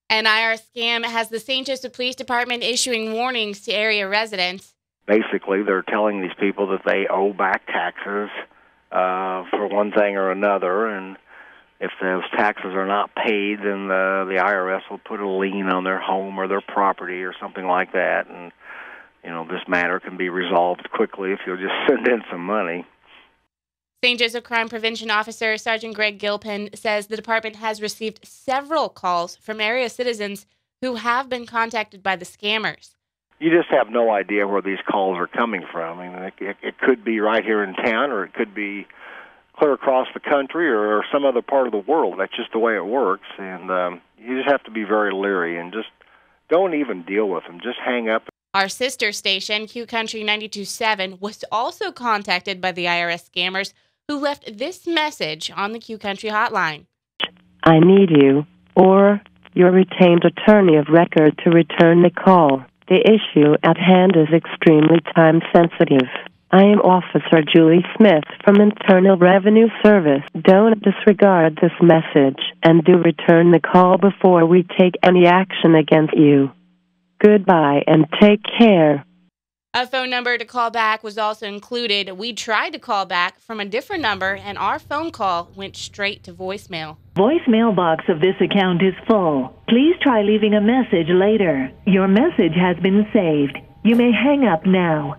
An IRS scam has the St. Joseph Police Department issuing warnings to area residents. Basically, they're telling these people that they owe back taxes for one thing or another, and if those taxes are not paid, then the IRS will put a lien on their home or their property or something like that, and this matter can be resolved quickly if you'll just send in some money. St. Joseph Crime Prevention Officer Sergeant Greg Gilpin says the department has received several calls from area citizens who have been contacted by the scammers. You just have no idea where these calls are coming from. I mean, it could be right here in town, or it could be clear across the country or some other part of the world. That's just the way it works, and you just have to be very leery and just don't even deal with them. Just hang up. Our sister station, Q Country 92.7, was also contacted by the IRS scammers who left this message on the Q Country hotline. I need you or your retained attorney of record to return the call. The issue at hand is extremely time-sensitive. I am Officer Julie Smith from Internal Revenue Service. Don't disregard this message and do return the call before we take any action against you. Goodbye and take care. A phone number to call back was also included. We tried to call back from a different number, and our phone call went straight to voicemail. Voicemail box of this account is full. Please try leaving a message later. Your message has been saved. You may hang up now.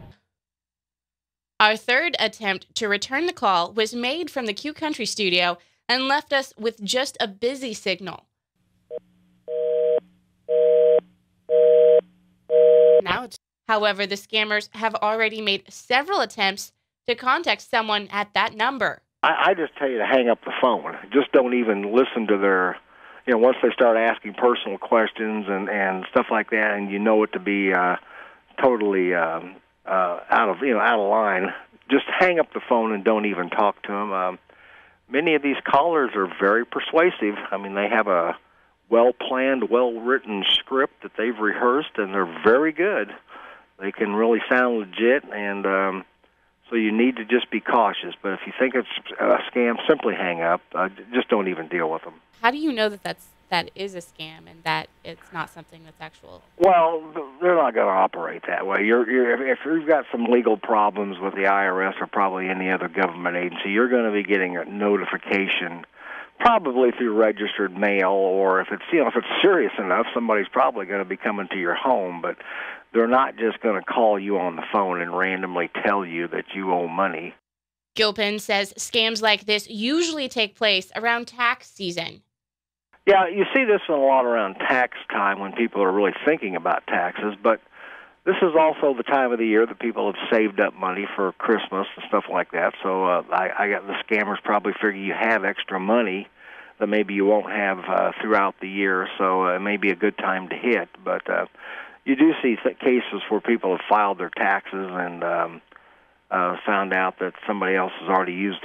Our third attempt to return the call was made from the Q Country studio and left us with just a busy signal. However, the scammers have already made several attempts to contact someone at that number. I just tell you to hang up the phone. Just don't even listen to their, once they start asking personal questions and stuff like that, and you know it to be totally out of line. Just hang up the phone and don't even talk to them. Many of these callers are very persuasive. I mean, they have a well-planned, well-written script that they've rehearsed, and they're very good. They can really sound legit, and so you need to just be cautious. But if you think it's a scam, simply hang up. Just don't even deal with them. How do you know that that is a scam and that it's not something that's actual? Well, they're not going to operate that way. If you've got some legal problems with the IRS or probably any other government agency, you're going to be getting a notification, probably through registered mail, or if it's serious enough, somebody's probably going to be coming to your home. But they're not just going to call you on the phone and randomly tell you that you owe money. Gilpin says scams like this usually take place around tax season. Yeah, you see this a lot around tax time when people are really thinking about taxes, but this is also the time of the year that people have saved up money for Christmas and stuff like that. So I got the scammers probably figure you have extra money that maybe you won't have throughout the year, so it may be a good time to hit. But you do see cases where people have filed their taxes and found out that somebody else has already used their